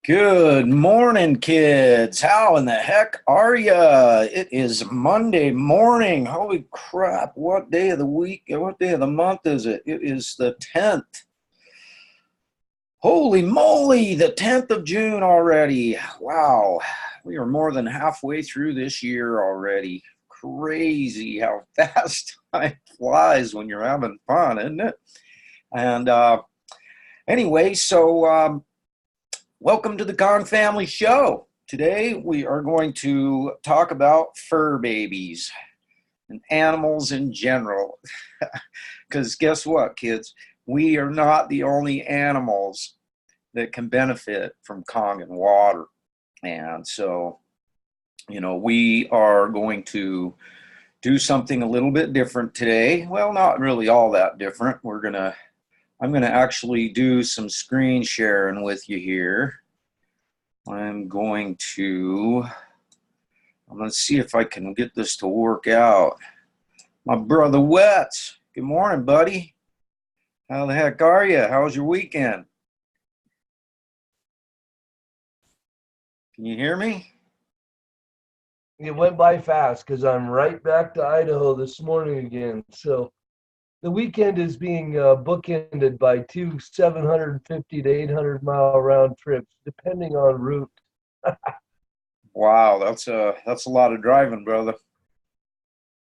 Good morning, kids. How in the heck are ya? It is Monday morning. Holy crap. What day of the week, what day of the month is it? It is the 10th. Holy moly, the 10th of June already. Wow. We are more than halfway through this year already. Crazy how fast time flies when you're having fun, isn't it? And anyway, welcome to the Kong Family Show. Today we are going to talk about fur babies and animals in general. Because guess what, kids? We are not the only animals that can benefit from Kong and water. And so, we are going to do something a little bit different today. Well, not really all that different. I'm gonna actually do some screen sharing with you here. I'm going to see if I can get this to work out. My brother Wets, good morning, buddy. How the heck are you? How was your weekend? Can you hear me? It went by fast because I'm right back to Idaho this morning again. So the weekend is being bookended by two 750 to 800-mile round trips, depending on route. Wow, that's a lot of driving, brother.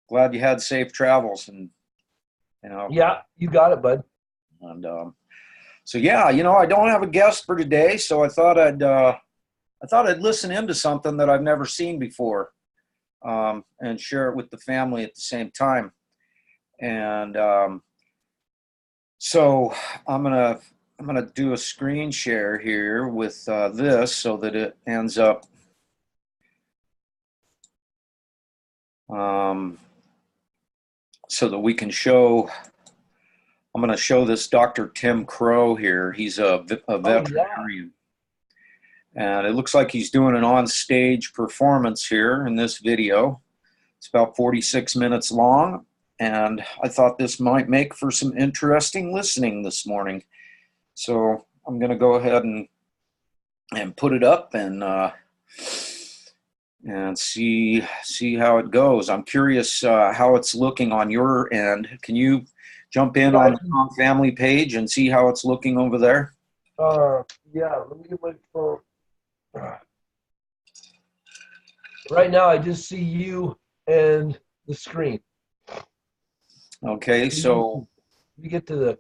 Glad you had safe travels, and Yeah, you got it, bud. And so yeah, I don't have a guest for today, so I thought I'd listen into something that I've never seen before, and share it with the family at the same time. And so I'm gonna do a screen share here with this so that it ends up so that we can show. I'm going to show this Dr. Tim Crowe here. He's a veterinarian. And it looks like he's doing an on-stage performance here in this video. It's about 46 minutes long, and I thought this might make for some interesting listening this morning. So I'm going to go ahead and put it up and see how it goes. I'm curious how it's looking on your end. Can you jump in on the Kong Family page and see how it's looking over there? Yeah, let me get my phone. Right now, I just see you and the screen. Okay, so you get to the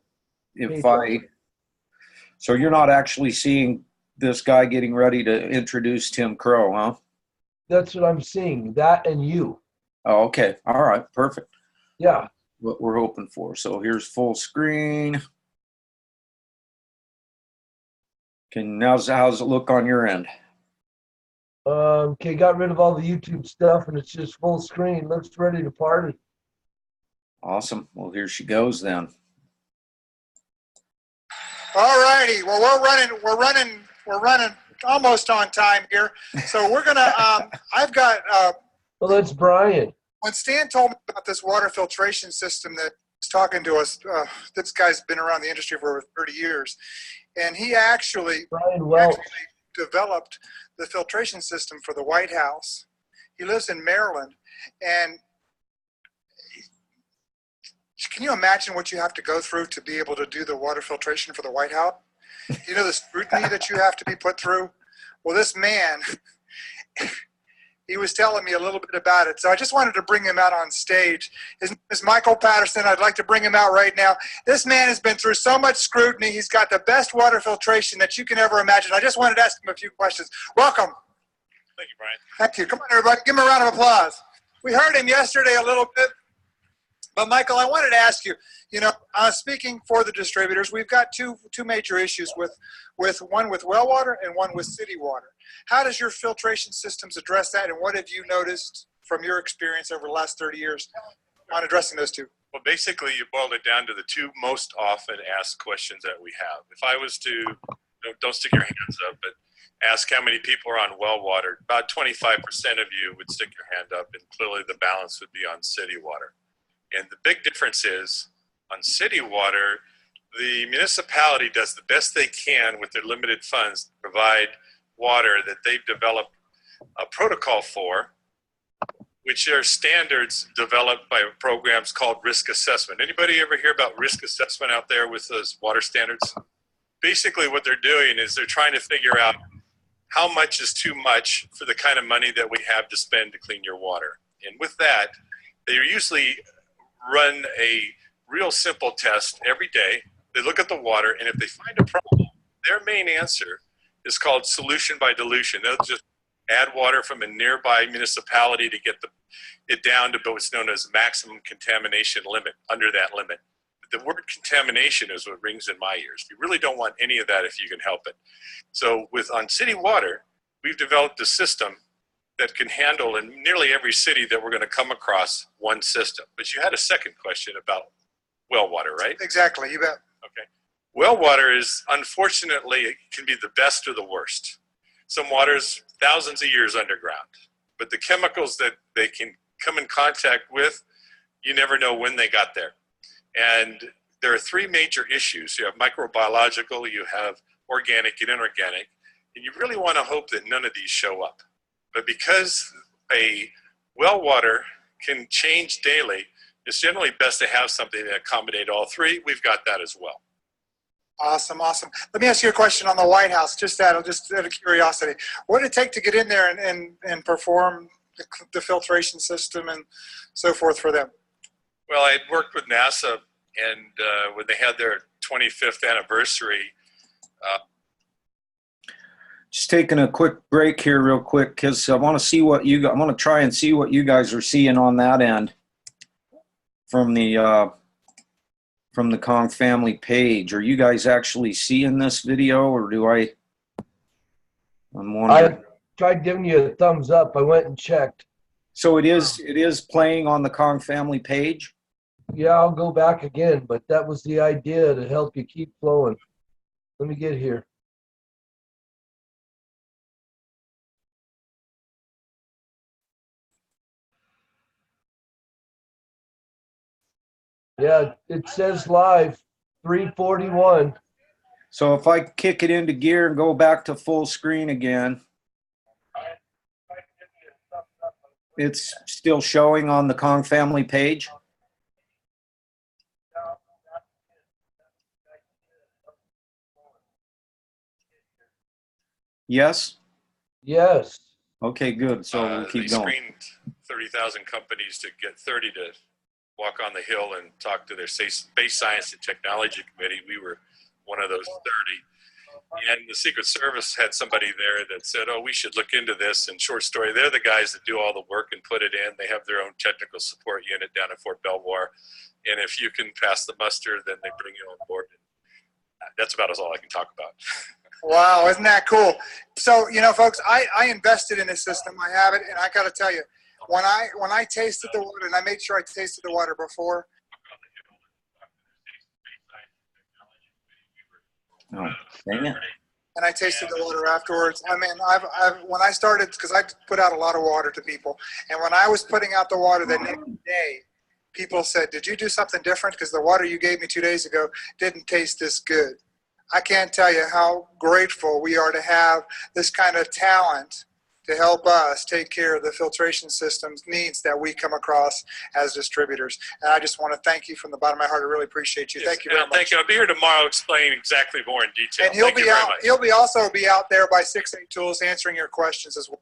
so you're not actually seeing this guy getting ready to introduce Tim Crowe, huh? That's what I'm seeing. That and you. Oh, okay. All right. Perfect. Yeah. What we're hoping for. So here's full screen. How's it look on your end? Okay, got rid of all the YouTube stuff and it's just full screen. Looks ready to party. Awesome. Well, here she goes then. All righty. Well, we're running almost on time here. So we're gonna. I've got. Well, that's Brian. When Stan told me about this water filtration system that was talking to us, this guy's been around the industry for over 30 years, and he actually developed the filtration system for the White House. He lives in Maryland, and can you imagine what you have to go through to be able to do the water filtration for the White House? You know the scrutiny that you have to be put through? Well, this man, he was telling me a little bit about it. So I just wanted to bring him out on stage. His name is Michael Patterson. I'd like to bring him out right now. This man has been through so much scrutiny. He's got the best water filtration that you can ever imagine. I just wanted to ask him a few questions. Welcome. Thank you, Brian. Thank you. Come on, everybody. Give him a round of applause. We heard him yesterday a little bit. But Michael, I wanted to ask you, speaking for the distributors, we've got two major issues with one with well water and one with city water. How does your filtration systems address that, and what have you noticed from your experience over the last 30 years on addressing those two? Well, basically, you boiled it down to the two most often asked questions that we have. If I was to, don't stick your hands up, but ask how many people are on well water, about 25% of you would stick your hand up, and clearly the balance would be on city water. And the big difference is on city water, the municipality does the best they can with their limited funds to provide water that they've developed a protocol for, which are standards developed by programs called risk assessment. Anybody ever hear about risk assessment out there with those water standards? Basically what they're doing is they're trying to figure out how much is too much for the kind of money that we have to spend to clean your water. And with that, they usually run a real simple test every day. They look at the water, and if they find a problem, their main answer is called solution by dilution. They'll just add water from a nearby municipality to get it down to what's known as maximum contamination limit, under that limit. The word contamination is what rings in my ears. You really don't want any of that if you can help it. So on city water, we've developed a system that can handle in nearly every city that we're going to come across one system. But you had a second question about well water, right? Exactly, you bet. Okay. Well water is, unfortunately, it can be the best or the worst. Some water's thousands of years underground, but the chemicals that they can come in contact with, you never know when they got there. And there are three major issues. You have microbiological, you have organic and inorganic, and you really want to hope that none of these show up. But because a well water can change daily, it's generally best to have something that accommodate all three. We've got that as well. Awesome, awesome. Let me ask you a question on the White House, just out of curiosity. What did it take to get in there and perform the filtration system and so forth for them? Well, I had worked with NASA, and when they had their 25th anniversary. Just taking a quick break here real quick because I want to see what I want to try and see what you guys are seeing on that end from the Kong family page. Are you guys actually seeing this video, or I'm wondering. I tried giving you a thumbs up. I went and checked. So it is playing on the Kong family page? Yeah, I'll go back again, but that was the idea, to help you keep flowing. Let me get here. Yeah, it says live, 3:41. So if I kick it into gear and go back to full screen again, it's still showing on the Kong family page? Yes? Yes. Okay, good. So we'll keep going. They screened 30,000 companies to get 30 to walk on the Hill and talk to their Space Science and Technology Committee. We were one of those 30. And the Secret Service had somebody there that said, oh, we should look into this. And short story, they're the guys that do all the work and put it in. They have their own technical support unit down at Fort Belvoir. And if you can pass the muster, then they bring you on board. And that's about all I can talk about. Wow, isn't that cool? So, you know, folks, I invested in this system. I have it, and I got to tell you, when I tasted the water, and I made sure I tasted the water before. Oh, dang it. And I tasted the water afterwards. I mean, when I started, because I put out a lot of water to people, and when I was putting out the water the next day, people said, did you do something different? Because the water you gave me 2 days ago didn't taste this good. I can't tell you how grateful we are to have this kind of talent to help us take care of the filtration systems needs that we come across as distributors. And I just want to thank you from the bottom of my heart. I really appreciate you. Yes, thank you very much. Thank you. I'll be here tomorrow explaining exactly more in detail. And he'll also be out there by 6-8 Tools answering your questions as well.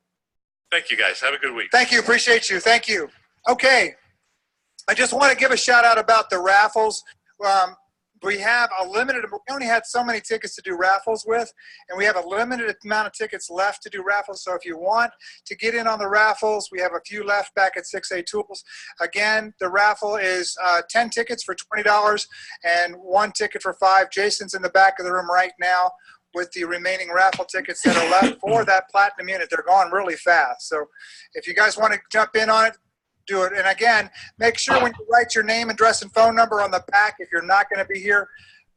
Thank you, guys. Have a good week. Thank you. Appreciate you. Thank you. Okay. I just want to give a shout out about the raffles. We have a limited, we only had so many tickets to do raffles with, and we have a limited amount of tickets left to do raffles. So if you want to get in on the raffles, we have a few left back at 6A Tools. Again, the raffle is 10 tickets for $20 and 1 ticket for $5. Jason's in the back of the room right now with the remaining raffle tickets that are left for that platinum unit. They're going really fast. So if you guys want to jump in on it, do it. And again, make sure when you write your name, address, and phone number on the back, if you're not going to be here,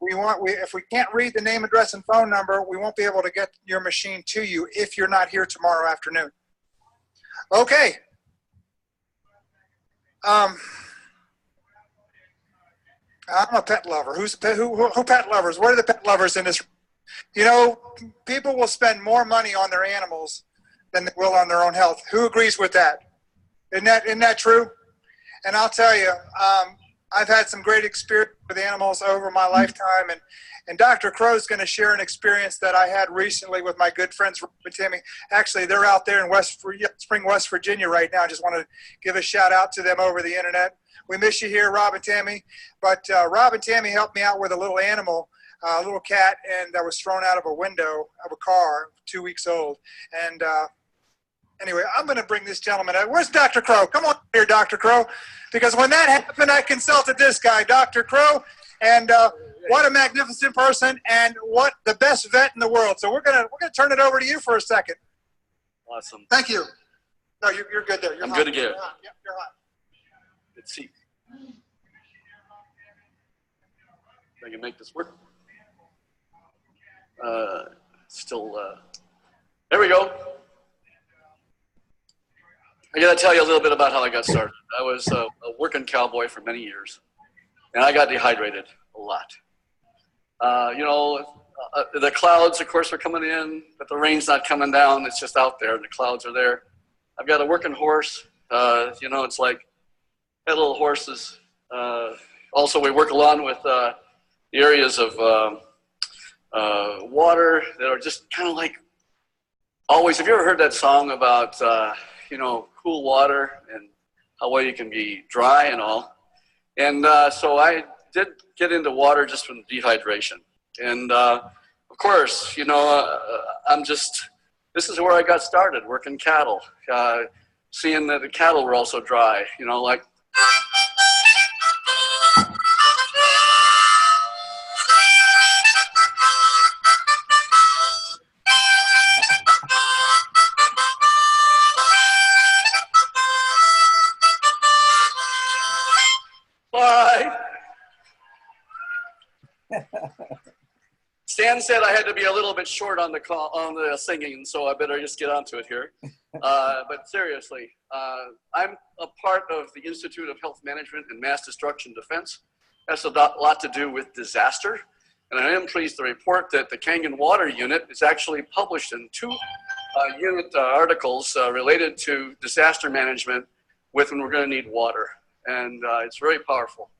if we can't read the name, address, and phone number, we won't be able to get your machine to you if you're not here tomorrow afternoon. Okay. I'm a pet lover. Who pet lovers? Where are the pet lovers in this? You know, people will spend more money on their animals than they will on their own health. Who agrees with that? Isn't that true? And I'll tell you, I've had some great experience with animals over my lifetime, and Dr. Crowe's going to share an experience that I had recently with my good friends, Rob and Tammy. Actually, they're out there in Spring, West Virginia right now. I just want to give a shout out to them over the internet. We miss you here, Rob and Tammy. But Rob and Tammy helped me out with a little animal, a little cat, and that was thrown out of a window of a car, 2 weeks old. And anyway, I'm going to bring this gentleman out. Where's Dr. Crowe? Come on here, Dr. Crowe. Because when that happened, I consulted this guy, Dr. Crowe. And what a magnificent person, and what the best vet in the world. So we're gonna turn it over to you for a second. Awesome. Thank you. No, you're good there. I'm good again. You're hot. Yep, you're hot. Let's see. If I can make this work. There we go. I got to tell you a little bit about how I got started. I was a working cowboy for many years, and I got dehydrated a lot. The clouds, of course, are coming in, but the rain's not coming down. It's just out there, and the clouds are there. I've got a working horse. It's like that little horses. Also, we work along with the areas of water that are just kind of like always. Have you ever heard that song about, cool water and how well you can be dry and all? And so I did get into water just from dehydration. And of course, this is where I got started, working cattle, seeing that the cattle were also dry, like. Stan said I had to be a little bit short on the singing, so I better just get onto it here. But seriously, I'm a part of the Institute of Health Management and Mass Destruction Defense. That's a lot to do with disaster. And I am pleased to report that the Kangen Water Unit is actually published in two unit articles related to disaster management when we're going to need water. And it's very powerful.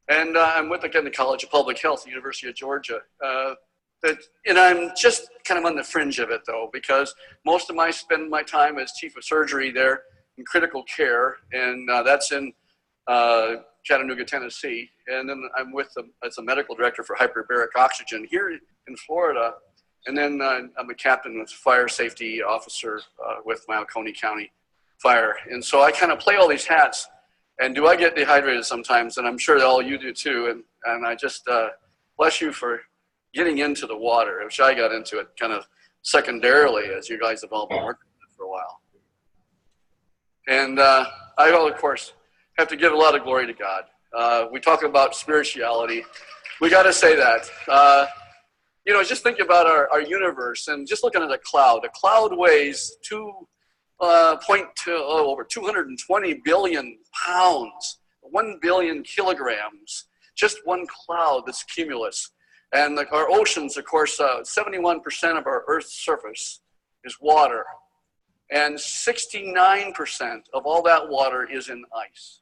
And I'm with, again, the College of Public Health, the University of Georgia. And I'm just kind of on the fringe of it, though, because most of spend my time as chief of surgery there in critical care, and that's in Chattanooga, Tennessee. And then I'm with them as a medical director for hyperbaric oxygen here in Florida. And then I'm a captain with fire safety officer with Oconee County Fire. And so I kind of play all these hats. And do I get dehydrated sometimes? And I'm sure that all you do too. And I just bless you for getting into the water, which I got into it kind of secondarily, as you guys have all been working with it for a while. And I will, of course, have to give a lot of glory to God. We talk about spirituality. We got to say that. Just think about our universe and just looking at a cloud. A cloud weighs over 220 billion pounds, 1 billion kilograms, just one cloud that's cumulus. And our oceans, of course, 71% of our Earth's surface is water. And 69% of all that water is in ice.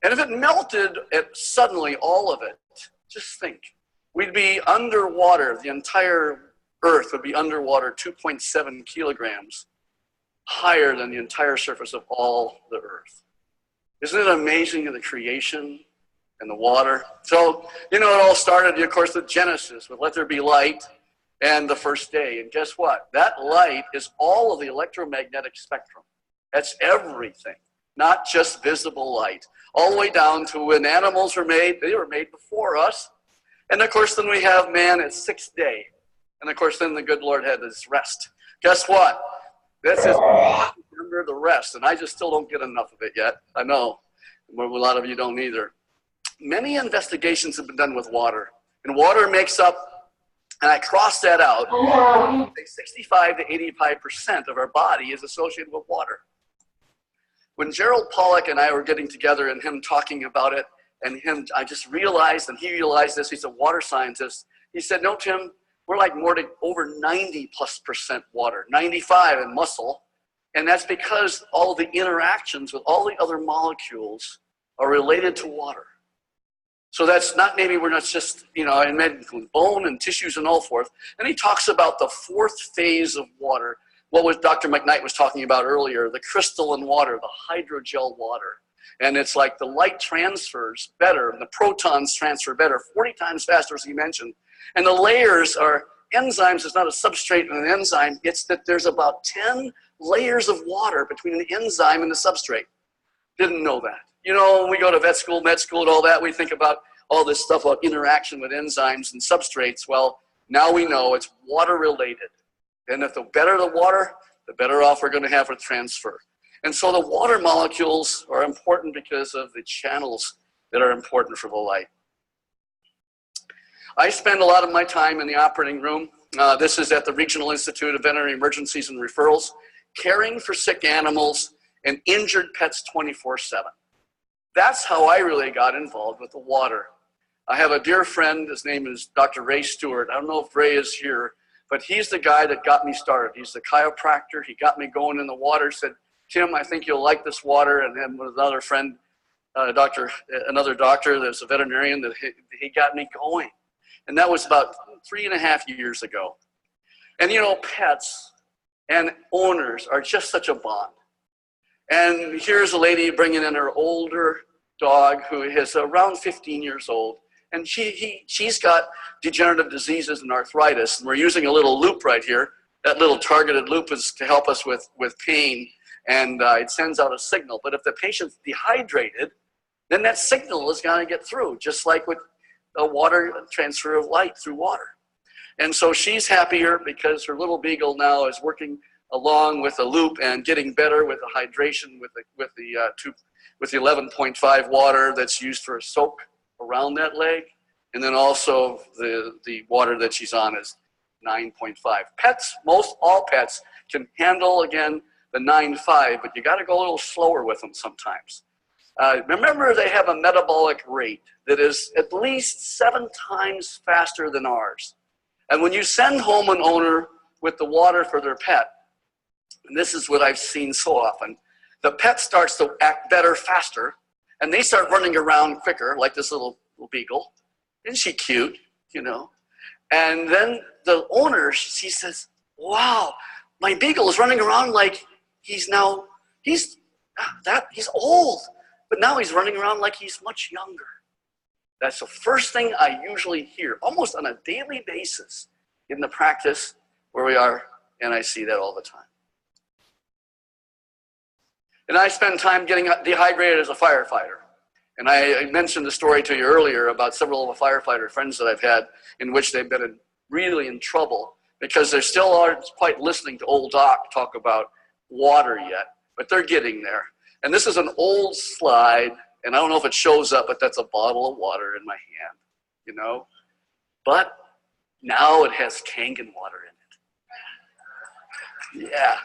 And if it melted suddenly, all of it, just think, we'd be underwater. The entire Earth would be underwater 2.7 kilograms higher than the entire surface of all the Earth. Isn't it amazing in the creation and the water? So, it all started, of course, with Genesis, with let there be light and the first day. And guess what? That light is all of the electromagnetic spectrum. That's everything, not just visible light. All the way down to when animals were made, they were made before us. And of course, then we have man at sixth day. And of course, then the good Lord had his rest. Guess what? That's his under the rest. And I just still don't get enough of it yet. I know. A lot of you don't either. Many investigations have been done with water. And water makes up, and I cross that out, 65 to 85% of our body is associated with water. When Gerald Pollack and I were getting together and him talking about it, I just realized, and he realized this, he's a water scientist. He said, no, Tim, we're like over 90+% water, 95 in muscle. And that's because all the interactions with all the other molecules are related to water. So that's not, maybe we're not just, you know, and include bone and tissues and all forth. And he talks about the fourth phase of water, what was Dr. McKnight was talking about earlier, the crystalline water, the hydrogel water. And it's like the light transfers better, and the protons transfer better, 40 times faster, as he mentioned. And the layers are enzymes. It's not a substrate and an enzyme. It's that there's about 10 layers of water between an enzyme and the substrate. Didn't know that. You know, when we go to vet school, med school, and all that, we think about all this stuff about interaction with enzymes and substrates. Well, now we know it's water related. And if the better the water, the better off we're going to have with transfer. And so the water molecules are important because of the channels that are important for the light. I spend a lot of my time in the operating room. This is at the Regional Institute of Veterinary Emergencies and Referrals, caring for sick animals and injured pets 24/7. That's how I really got involved with the water. I have a dear friend, his name is Dr. Ray Stewart. I don't know if Ray is here, but he's the guy that got me started. He's the chiropractor. He got me going in the water, said, Tim, I think you'll like this water. And then with another friend, another doctor that's a veterinarian, that he got me going. And that was about 3.5 years ago. And you know, pets and owners are just such a bond. And here's a lady bringing in her older dog who is around 15 years old. And she's got degenerative diseases and arthritis. And we're using a little loop right here. That little targeted loop is to help us with pain. And it sends out a signal. But if the patient's dehydrated, then that signal is going to get through, just like with a water transfer of light through water. And so she's happier because her little beagle now is working along with a loop and getting better with the hydration with the 11.5 water that's used for a soak around that leg. And then also the water that she's on is 9.5. Pets, all pets can handle, again, the 9.5, but you got to go a little slower with them sometimes. Remember, they have a metabolic rate that is at least 7 times faster than ours. And when you send home an owner with the water for their pet, and this is what I've seen so often, the pet starts to act better faster, and they start running around quicker, like this little beagle. Isn't she cute, you know? And then the owner, she says, wow, my beagle is running around like he's old, but now he's running around like he's much younger. That's the first thing I usually hear, almost on a daily basis in the practice where we are, and I see that all the time. And I spend time getting dehydrated as a firefighter. And I mentioned the story to you earlier about several of the firefighter friends that I've had in which they've been really in trouble because they still aren't quite listening to old Doc talk about water yet, but they're getting there. And this is an old slide, and I don't know if it shows up, but that's a bottle of water in my hand, you know? But now it has Kangen water in it. Yeah.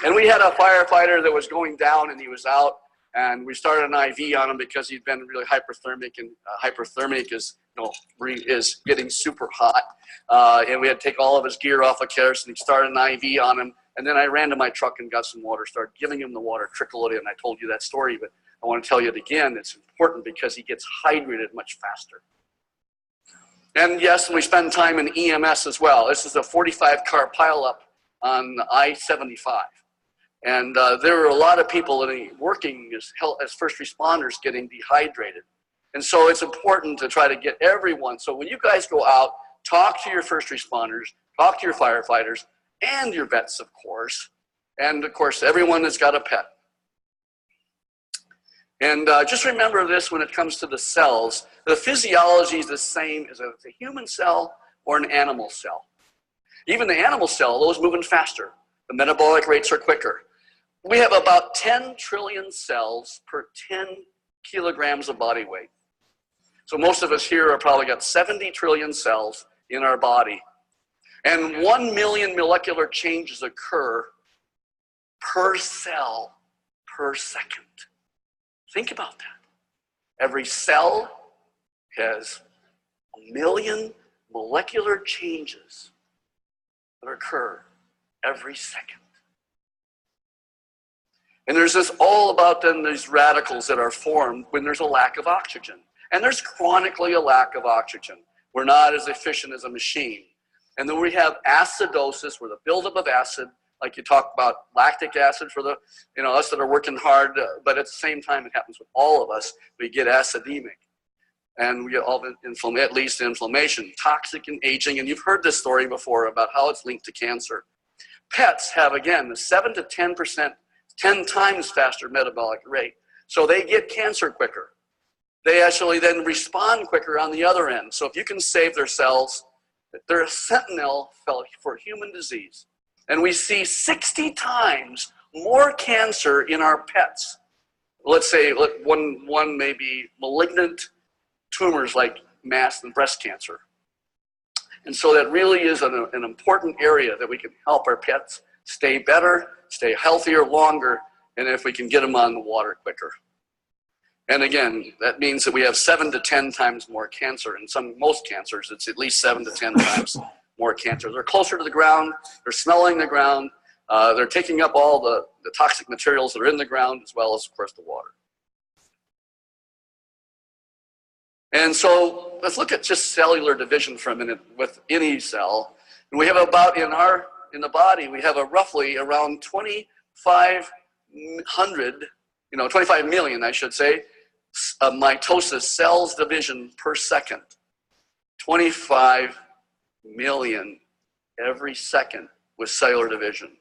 And we had a firefighter that was going down, and he was out, and we started an IV on him because he'd been really hyperthermic, and hyperthermic is, is getting super hot. And we had to take all of his gear off of kerosene. He started an IV on him, and then I ran to my truck and got some water, started giving him the water, trickle it in. I told you that story, but I want to tell you it again. It's important because he gets hydrated much faster. And yes, we spend time in EMS as well. This is a 45-car pileup on I-75. And there were a lot of people working as first responders getting dehydrated. And so it's important to try to get everyone. So when you guys go out, talk to your first responders, talk to your firefighters, and your vets, of course. And, of course, everyone that's got a pet. And just remember this when it comes to the cells. The physiology is the same as if it's a human cell or an animal cell. Even the animal cell, those moving faster. The metabolic rates are quicker. We have about 10 trillion cells per 10 kilograms of body weight. So most of us here are probably got 70 trillion cells in our body. And 1 million molecular changes occur per cell per second. Think about that. Every cell has 1 million molecular changes that occur every second. And there's this all about then these radicals that are formed when there's a lack of oxygen. And there's chronically a lack of oxygen. We're not as efficient as a machine. And then we have acidosis, where the buildup of acid, like you talk about lactic acid for the, us that are working hard, but at the same time it happens with all of us, we get acidemic. And we get all the it leads to inflammation, toxic and aging. And you've heard this story before about how it's linked to cancer. Pets have, again, the 7 to 10%, 10 times faster metabolic rate. So they get cancer quicker. They actually then respond quicker on the other end. So if you can save their cells, they're a sentinel for human disease. And we see 60 times more cancer in our pets. Let's say one may be malignant tumors like mass and breast cancer. And so that really is an important area that we can help our pets stay better, stay healthier longer, and if we can get them on the water quicker. And again, that means that we have 7 to 10 times more cancer. In most cancers, it's at least 7 to 10 times more cancer. They're closer to the ground, they're smelling the ground, they're taking up all the toxic materials that are in the ground, as well as, of course, the water. And so let's look at just cellular division for a minute with any cell. And we have about, in the body, we have roughly around 25 million, I should say, mitosis, cells division per second. 25 million every second with cellular division.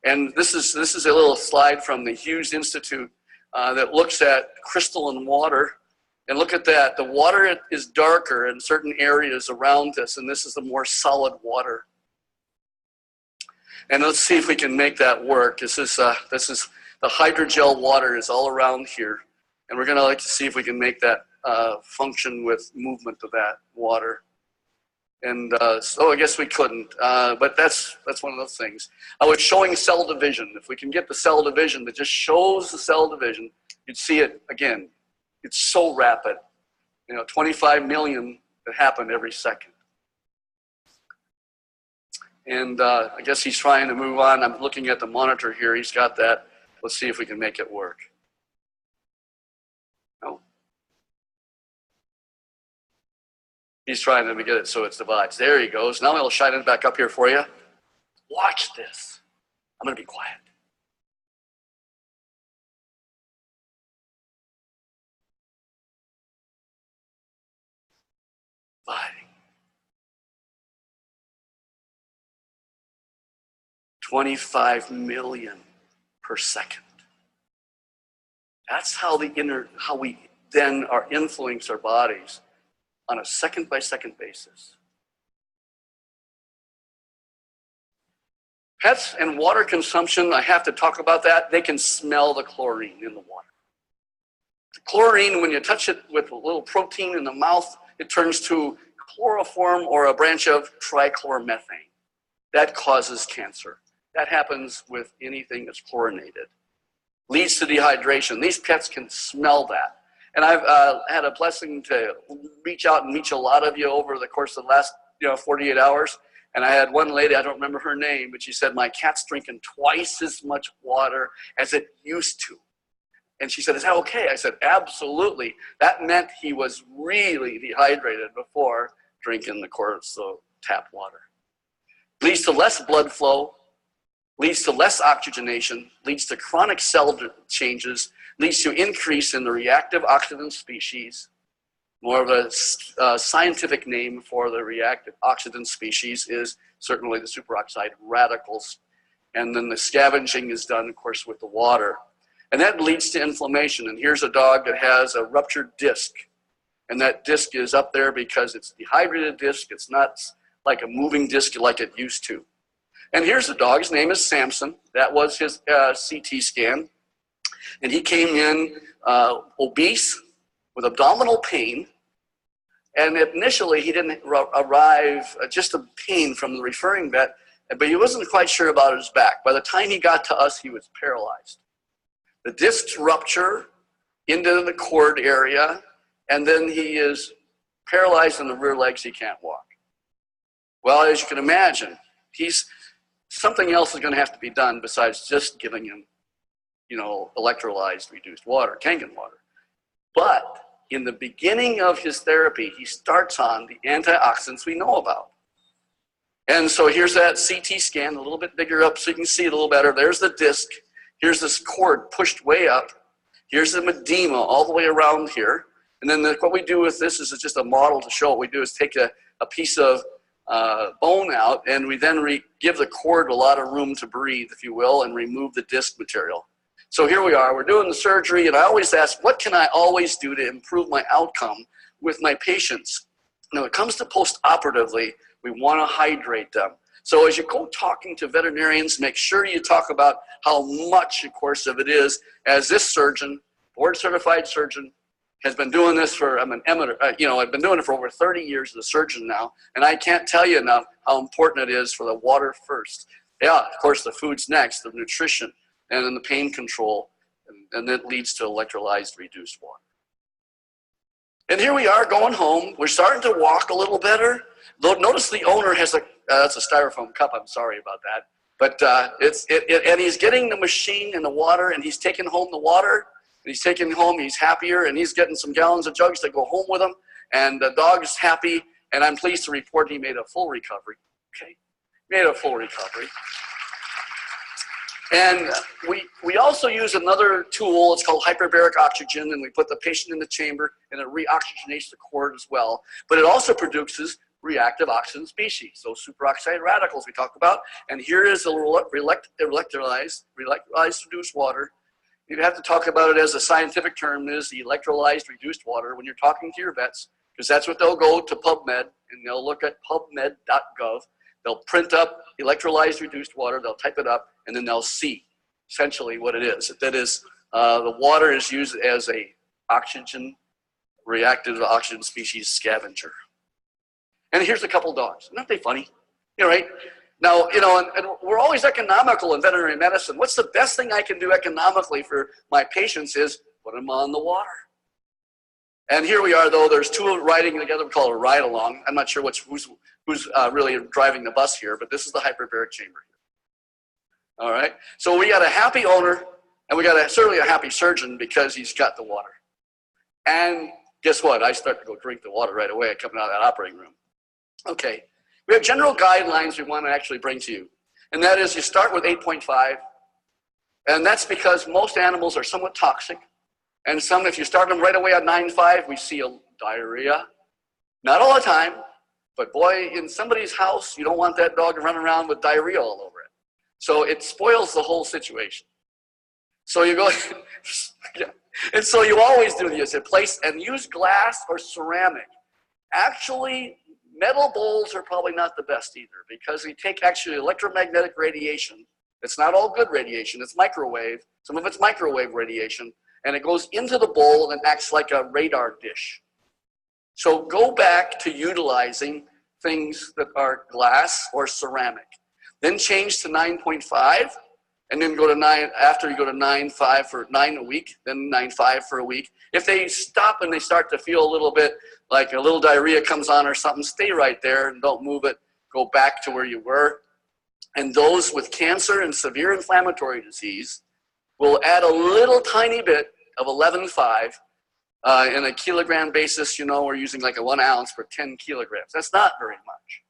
And this is a little slide from the Hughes Institute that looks at crystalline water. And look at that, the water is darker in certain areas around this, and this is the more solid water. And let's see if we can make that work. This is the hydrogel water is all around here. And we're gonna like to see if we can make that function with movement of that water. And so I guess we couldn't, but that's one of those things. I was showing cell division. If we can get the cell division that just shows the cell division, you'd see it again. It's so rapid, 25 million that happen every second. And I guess he's trying to move on. I'm looking at the monitor here. He's got that. Let's see if we can make it work. No. He's trying to get it so it divides. There he goes. Now I'll shine it back up here for you. Watch this. I'm going to be quiet. Dividing. 25 million per second. That's how we then influence our bodies on a second by second basis. Pets and water consumption, I have to talk about that. They can smell the chlorine in the water. The chlorine, when you touch it with a little protein in the mouth, it turns to chloroform or a branch of trichloromethane. That causes cancer. That happens with anything that's chlorinated. Leads to dehydration. These pets can smell that. And I've had a blessing to reach out and meet a lot of you over the course of the last 48 hours. And I had one lady, I don't remember her name, but she said, my cat's drinking twice as much water as it used to. And she said, is that okay? I said, absolutely. That meant he was really dehydrated before drinking the course of tap water. Leads to less blood flow, leads to less oxygenation, leads to chronic cell changes, leads to increase in the reactive oxidant species. More of a scientific name for the reactive oxidant species is certainly the superoxide radicals. And then the scavenging is done, of course, with the water. And that leads to inflammation. And here's a dog that has a ruptured disc. And that disc is up there because it's a dehydrated disc. It's not like a moving disc like it used to. And here's the dog. His name is Samson. That was his CT scan. And he came in obese with abdominal pain. And initially, he didn't arrive just a pain from the referring vet, but he wasn't quite sure about his back. By the time he got to us, he was paralyzed. The discs rupture into the cord area, and then he is paralyzed in the rear legs. He can't walk. Well, as you can imagine, something else is going to have to be done besides just giving him, you know, electrolyzed reduced water, Kangen water. But in the beginning of his therapy, he starts on the antioxidants we know about. And so here's that CT scan, a little bit bigger up so you can see it a little better. There's the disc. Here's this cord pushed way up. Here's the edema all the way around here. And then what we do with this is just a model to show what we do is take a piece of bone out, and we then give the cord a lot of room to breathe, if you will, and remove the disc material. So here we are, we're doing the surgery, and I always ask, what can I always do to improve my outcome with my patients? Now, when it comes to post-operatively, we want to hydrate them. So as you go talking to veterinarians, make sure you talk about how much, of course, of it is, as this surgeon, board-certified surgeon, has been doing this for, I'm an amateur, I've been doing it for over 30 years as a surgeon now, and I can't tell you enough how important it is for the water first. Yeah, of course, the food's next, the nutrition, and then the pain control, and that leads to electrolyzed reduced water. And here we are going home. We're starting to walk a little better. Notice the owner has that's a styrofoam cup. I'm sorry about that. But and he's getting the machine and the water, and he's taking home the water, and he's taking home, he's happier, and he's getting some gallons of jugs to go home with him, and the dog is happy, and I'm pleased to report he made a full recovery. Okay, made a full recovery. And we also use another tool. It's called hyperbaric oxygen, and we put the patient in the chamber, and it re-oxygenates the cord as well. But it also produces reactive oxygen species, those superoxide radicals we talked about. And here is the electrolyzed reduced water. You have to talk about it as a scientific term is the electrolyzed reduced water when you're talking to your vets, because that's what they'll go to PubMed, and they'll look at pubmed.gov. They'll print up electrolyzed reduced water, they'll type it up, and then they'll see essentially what it is. That is, the water is used as a reactive oxygen species scavenger. And here's a couple dogs. Aren't they funny? You know, right? Now, you know, and we're always economical in veterinary medicine. What's the best thing I can do economically for my patients is put them on the water. And here we are, though. There's two riding together. We call it a ride-along. I'm not sure who's really driving the bus here, but this is the hyperbaric chamber here. All right? So we got a happy owner, and we got certainly a happy surgeon because he's got the water. And guess what? I start to go drink the water right away coming out of that operating room. Okay. We have general guidelines we want to actually bring to you. And that is you start with 8.5. And that's because most animals are somewhat toxic. And some, if you start them right away at 9.5, we see a diarrhea. Not all the time, but boy, in somebody's house, you don't want that dog to run around with diarrhea all over it. So it spoils the whole situation. So you go, yeah. And so you always do this. Place and use glass or ceramic. Actually, metal bowls are probably not the best either because they take actually electromagnetic radiation. It's not all good radiation. It's microwave. Some of it's microwave radiation. And it goes into the bowl and acts like a radar dish. So go back to utilizing things that are glass or ceramic. Then change to 9.5, and then go to 9, after you go to 9.5 for 9 a week, then 9.5 for a week. If they stop and they start to feel a little bit like a little diarrhea comes on or something, stay right there and don't move it. Go back to where you were. And those with cancer and severe inflammatory disease will add a little tiny bit of 11.5 in a kilogram basis. You know, we're using like a 1 ounce for 10 kilograms. That's not very much.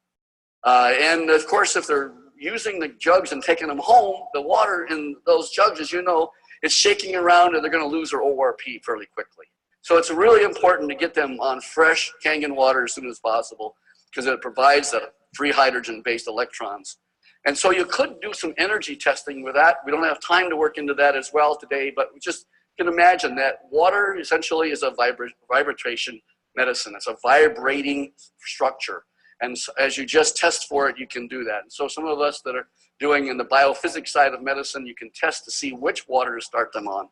And of course, if they're using the jugs and taking them home, the water in those jugs, as you know, is shaking around and they're going to lose their ORP fairly quickly. So it's really important to get them on fresh Kangen water as soon as possible because it provides the free hydrogen-based electrons. And so you could do some energy testing with that. We don't have time to work into that as well today, but we just can imagine that water essentially is a vibration medicine. It's a vibrating structure. And so as you just test for it, you can do that. And so some of us that are doing in the biophysics side of medicine, you can test to see which water to start them on.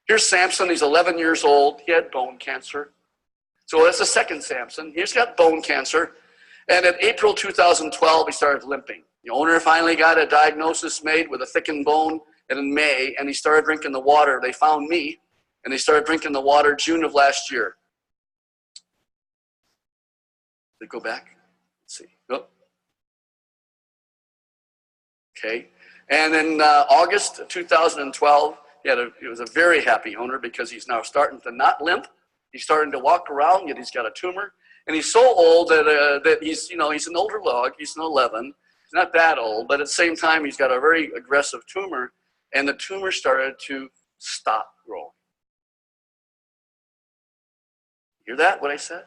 Here's Samson. He's 11 years old. He had bone cancer. So that's the second Samson. He's got bone cancer. And in April 2012, he started limping. The owner finally got a diagnosis made with a thickened bone in May, and he started drinking the water. They found me, and they started drinking the water June of last year. Did it go back? Nope. Okay. And in August 2012, he was a very happy owner because he's now starting to not limp. He's starting to walk around, yet he's got a tumor. And he's so old that he's, he's an older dog. He's an 11. He's not that old, but at the same time, he's got a very aggressive tumor. And the tumor started to stop growing. Hear that, what I said?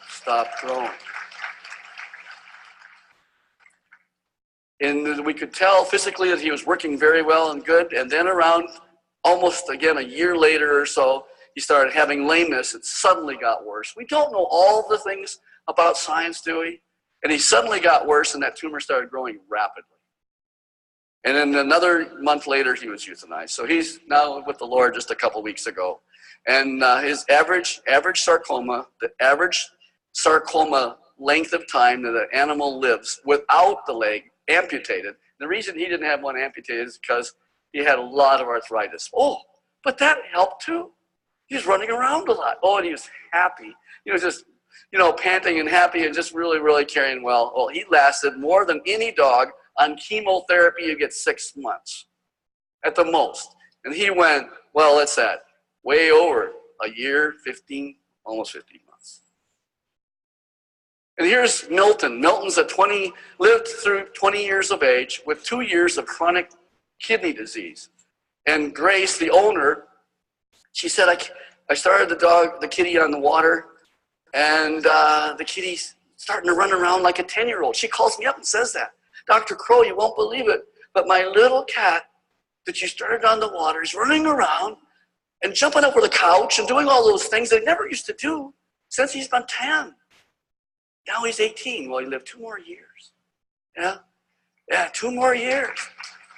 Stop growing. And we could tell physically that he was working very well and good. And then around almost, again, a year later or so, he started having lameness. It suddenly got worse. We don't know all the things about science, do we? And he suddenly got worse, and that tumor started growing rapidly. And then another month later, he was euthanized. So he's now with the Lord just a couple weeks ago. And his average sarcoma, the average sarcoma length of time that an animal lives without the leg amputated. The reason he didn't have one amputated is because he had a lot of arthritis. Oh, but that helped too. He was running around a lot. Oh, and he was happy. He was just, panting and happy and just really, really carrying well. Well, he lasted more than any dog on chemotherapy. You get 6 months at the most. And he went, well, that's that, way over a year, 15, almost 15 months. And here's Milton. Milton's lived through 20 years of age with 2 years of chronic kidney disease. And Grace, the owner, she said, I started the kitty on the water, and the kitty's starting to run around like a 10-year-old. She calls me up and says that. Dr. Crowe, you won't believe it, but my little cat that you started on the water is running around and jumping over the couch and doing all those things that he never used to do since he's been 10. Now he's 18. Well, he lived 2 more years. Yeah, 2 more years.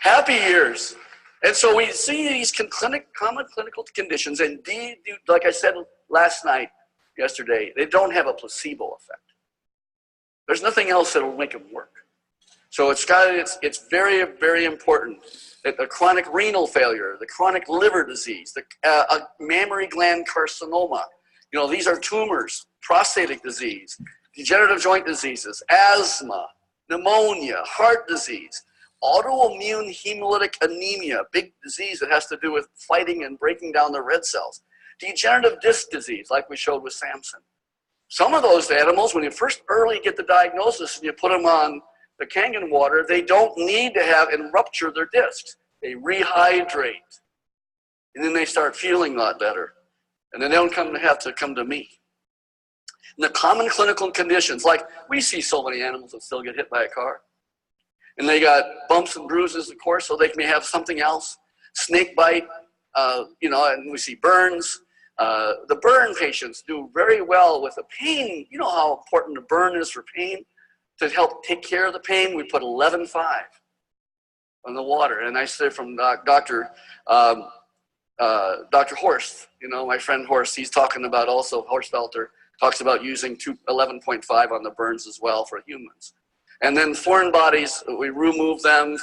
Happy years. And so we see these common clinical conditions, and like I said yesterday, they don't have a placebo effect. There's nothing else that will make them work. So it's very, very important that the chronic renal failure, the chronic liver disease, the mammary gland carcinoma, these are tumors, prostatic disease, degenerative joint diseases, asthma, pneumonia, heart disease, autoimmune hemolytic anemia, big disease that has to do with fighting and breaking down the red cells, degenerative disc disease, like we showed with Samson. Some of those animals, when you first early get the diagnosis and you put them on the Kangen water, they don't need to have and rupture their discs. They rehydrate. And then they start feeling a lot better. And then they don't have to come to me. And the common clinical conditions, like we see so many animals that still get hit by a car. And they got bumps and bruises, of course, so they may have something else. Snake bite, and we see burns. The burn patients do very well with the pain. You know how important the burn is for pain? To help take care of the pain, we put 11.5 on the water. And I say from Dr. Horst, my friend Horst, he's talking about also, Horst Felter, talks about using 11.5 on the burns as well for humans. And then foreign bodies, we remove them.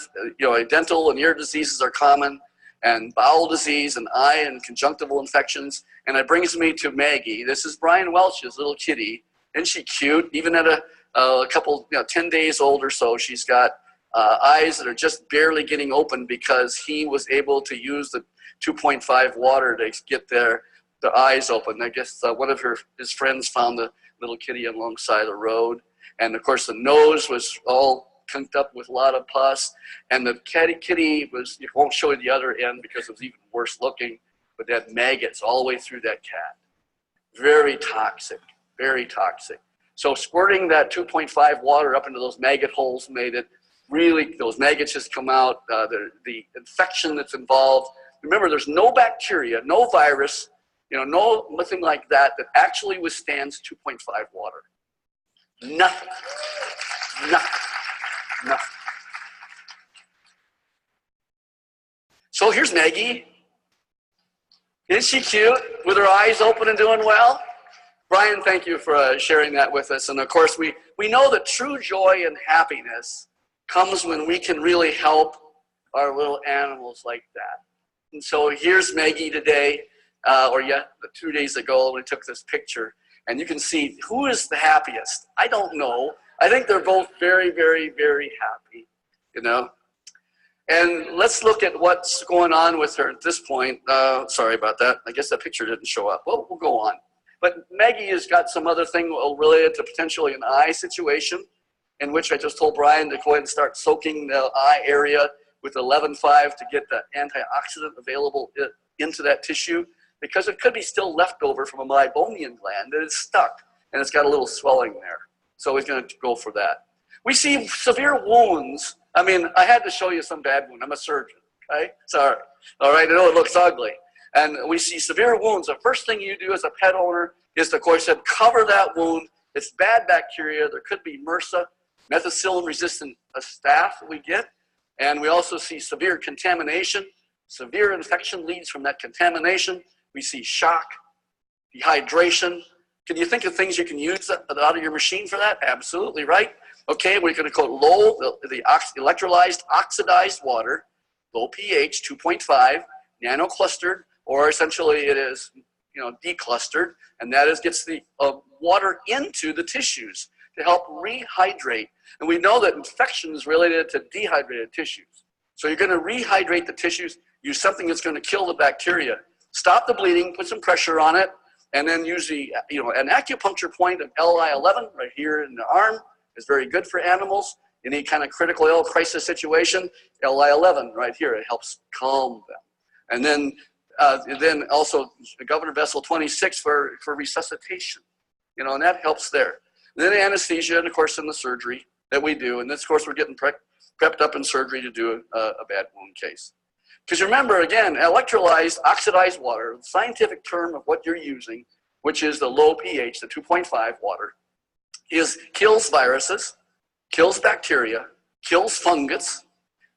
Dental and ear diseases are common, and bowel disease and eye and conjunctival infections. And it brings me to Maggie. This is Brian Welch's little kitty. Isn't she cute? Even at a couple, 10 days old or so, she's got eyes that are just barely getting open because he was able to use the 2.5 water to get the eyes open. I guess one of his friends found the little kitty alongside the road. And of course, the nose was all conked up with a lot of pus. And the kitty was, I won't show you the other end because it was even worse looking, but they had maggots all the way through that cat. Very toxic, very toxic. So squirting that 2.5 water up into those maggot holes made it really, those maggots just come out, the infection that's involved. Remember, there's no bacteria, no virus, nothing like that actually withstands 2.5 water. Nothing. So here's Maggie. Isn't she cute with her eyes open and doing well? Brian, thank you for sharing that with us. And of course, we know that true joy and happiness comes when we can really help our little animals like that. And so here's Maggie today, 2 days ago when we took this picture. And you can see who is the happiest. I don't know. I think they're both very, very, very happy, you know. And let's look at what's going on with her at this point. Sorry about that. I guess that picture didn't show up. Well, we'll go on. But Maggie has got some other thing related to potentially an eye situation, in which I just told Brian to go ahead and start soaking the eye area with 11.5 to get the antioxidant available into that tissue, because it could be still left over from a meibomian gland that is stuck and it's got a little swelling there. So he's going to go for that. We see severe wounds. I mean, I had to show you some bad wound. I'm a surgeon, okay? Sorry. All right, I know it looks ugly. And we see severe wounds. The first thing you do as a pet owner is to, of course, cover that wound. It's bad bacteria. There could be MRSA, methicillin-resistant staph that we get. And we also see severe contamination. Severe infection leads from that contamination. We see shock, dehydration. Can you think of things you can use out of your machine for that? Absolutely, right? Okay, we're going to go low, the electrolyzed oxidized water, low pH, 2.5, nanoclustered, or essentially it is, you know, declustered, and that is gets the water into the tissues to help rehydrate. And we know that infection is related to dehydrated tissues. So you're going to rehydrate the tissues, use something that's going to kill the bacteria, stop the bleeding, put some pressure on it, and then use the, you know, an acupuncture point of Li11 right here in the arm is very good for animals. Any kind of critical ill crisis situation, Li11 right here, it helps calm them. And then also Governor Vessel 26 for resuscitation, you know, and that helps there. And then anesthesia, and of course in the surgery that we do, and this, of course, we're getting prepped up in surgery to do a bad wound case. Because remember, again, electrolyzed oxidized water, the scientific term of what you're using, which is the low pH, the 2.5 water, kills viruses, kills bacteria, kills fungus.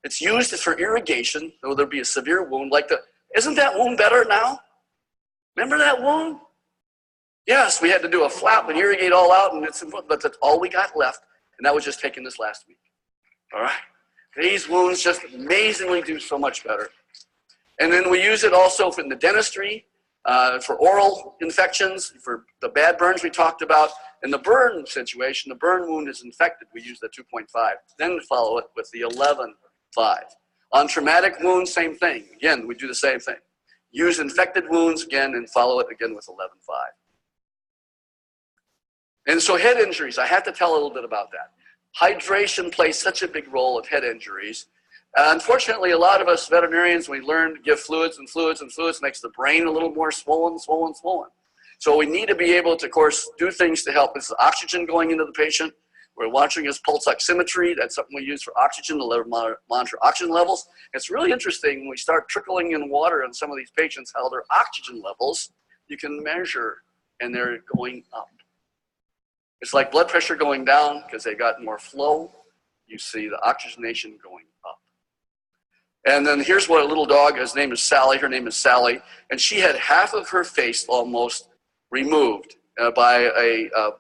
It's used for irrigation, though there'd be a severe wound like isn't that wound better now? Remember that wound? Yes, we had to do a flap and irrigate all out, but that's all we got left, and that was just taken this last week. All right? These wounds just amazingly do so much better. And then we use it also in the dentistry, for oral infections, for the bad burns we talked about. In the burn situation, the burn wound is infected, we use the 2.5. Then follow it with the 11.5. On traumatic wounds, same thing. Again, we do the same thing. Use infected wounds again and follow it again with 11.5. And so head injuries, I have to tell a little bit about that. Hydration plays such a big role with head injuries. Unfortunately, a lot of us veterinarians, we learn to give fluids, and fluids makes the brain a little more swollen. So we need to be able to, of course, do things to help. This is oxygen going into the patient. We're watching his pulse oximetry. That's something we use for oxygen to monitor oxygen levels. It's really interesting when we start trickling in water on some of these patients, how their oxygen levels, you can measure, and they're going up. It's like blood pressure going down because they got more flow. You see the oxygenation going up. And then here's what a little dog, his name is Sally, her name is Sally, and she had half of her face almost removed by a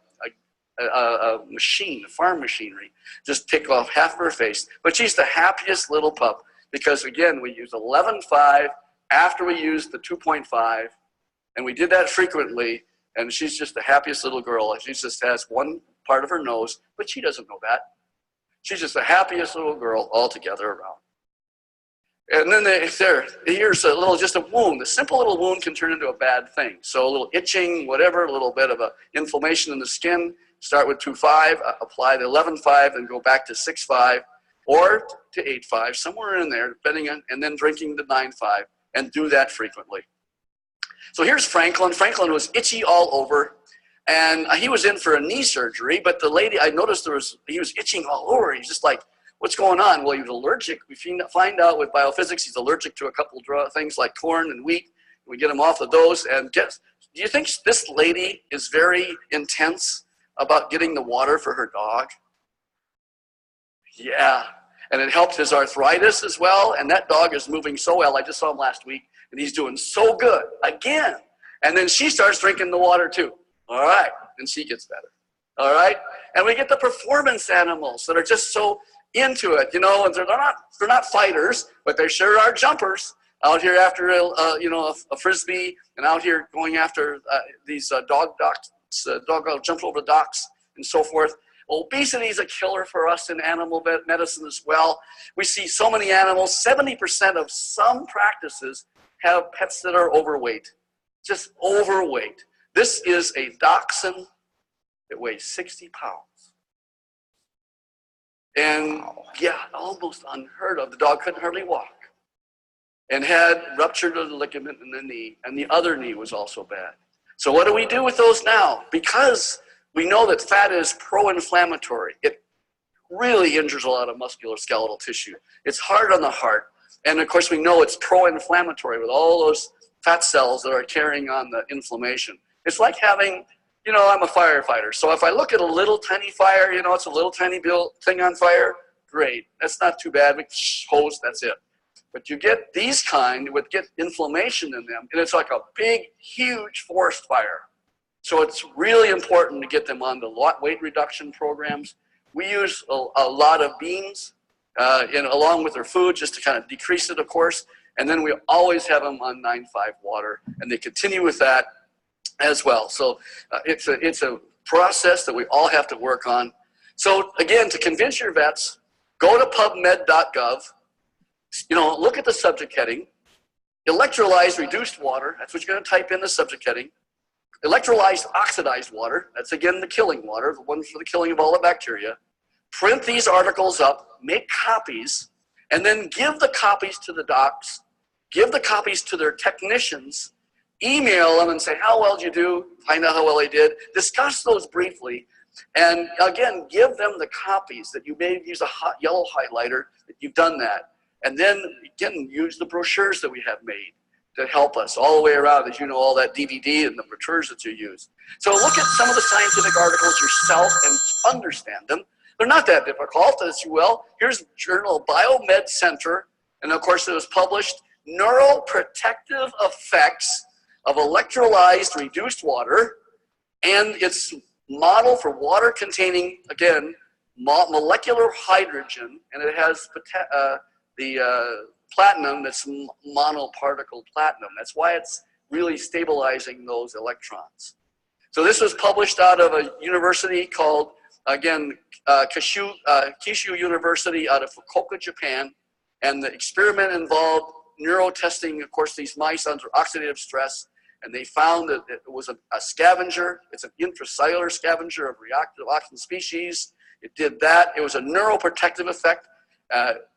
machine, farm machinery, just take off half of her face. But she's the happiest little pup because, again, we use 11.5 after we use the 2.5, and we did that frequently, and she's just the happiest little girl. She just has one part of her nose, but she doesn't know that. She's just the happiest little girl altogether around. And then here's a little, just a wound. A simple little wound can turn into a bad thing. So a little itching, whatever, a little bit of a inflammation in the skin. Start with 2.5, apply the 11.5, and go back to 6.5 or to 8.5, somewhere in there, depending on, and then drinking the 9.5, and do that frequently. So here's Franklin. Franklin was itchy all over, and he was in for a knee surgery, but the lady, I noticed he was itching all over. He's just like, what's going on? Well, he was allergic. We find out with biophysics he's allergic to a couple of things like corn and wheat. We get him off of those. And do you think this lady is very intense about getting the water for her dog? Yeah. And it helped his arthritis as well. And that dog is moving so well. I just saw him last week, and he's doing so good again. And then she starts drinking the water too. All right. And she gets better. All right. And we get the performance animals that are just so into it, you know, and they're not fighters, but they sure are jumpers out here after a frisbee, and out here going after these dog The dog jumps over the docks and so forth. Obesity is a killer for us in animal medicine as well. We see so many animals, 70% of some practices have pets that are overweight, just overweight. This is a dachshund that weighs 60 pounds. And yeah, almost unheard of. The dog couldn't hardly walk and had ruptured the ligament in the knee, and the other knee was also bad. So what do we do with those now? Because we know that fat is pro-inflammatory. It really injures a lot of musculoskeletal tissue. It's hard on the heart. And of course we know it's pro-inflammatory with all those fat cells that are carrying on the inflammation. It's like having, you know, I'm a firefighter. So if I look at a little tiny fire, you know, it's a little tiny thing on fire, great. That's not too bad. We hose, that's it. But you get these kind, would get inflammation in them, and it's like a big, huge forest fire. So it's really important to get them on the weight reduction programs. We use a lot of beans along with their food just to kind of decrease it, of course. And then we always have them on 9-5 water, and they continue with that as well. So it's a process that we all have to work on. So again, to convince your vets, go to pubmed.gov. You know, look at the subject heading. Electrolyzed reduced water, that's what you're going to type in the subject heading. Electrolyzed oxidized water, that's again the killing water, the one for the killing of all the bacteria. Print these articles up, make copies, and then give the copies to the docs, give the copies to their technicians, email them and say, how well did you do? Find out how well they did. Discuss those briefly. And again, give them the copies that you may use a hot yellow highlighter, that you've done that. And then, again, use the brochures that we have made to help us all the way around, as you know, all that DVD and the brochures that you use. So look at some of the scientific articles yourself and understand them. They're not that difficult, as you will. Here's Journal Biomed Center, and of course it was published, Neuroprotective Effects of Electrolyzed Reduced Water, and its model for water containing, again, molecular hydrogen, and it has the platinum that's monoparticle platinum. That's why it's really stabilizing those electrons. So this was published out of a university called, again, Kyushu University out of Fukuoka, Japan. And the experiment involved neurotesting, of course, these mice under oxidative stress. And they found that it was a scavenger. It's an intracellular scavenger of reactive oxygen species. It did that. It was a neuroprotective effect.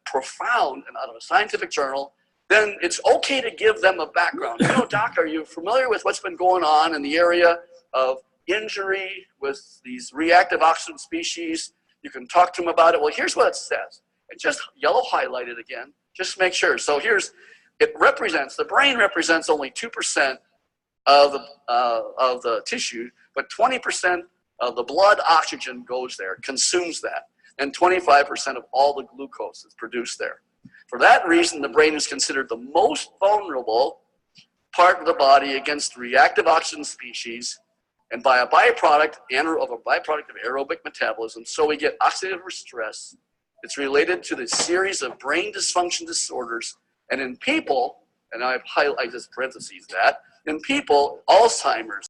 Profound and out of a scientific journal. Then it's okay to give them a background. You know, Doc, are you familiar with what's been going on in the area of injury with these reactive oxygen species? You can talk to them about it. Well, here's what it says. And just yellow highlight it again. Just make sure. So here's, it represents, the brain represents only 2% of the tissue, but 20% of the blood oxygen goes there, consumes that. And 25% of all the glucose is produced there. For that reason, the brain is considered the most vulnerable part of the body against reactive oxygen species, and by a byproduct of aerobic metabolism. So we get oxidative stress. It's related to the series of brain dysfunction disorders. And in people, and I just parentheses that, in people, Alzheimer's.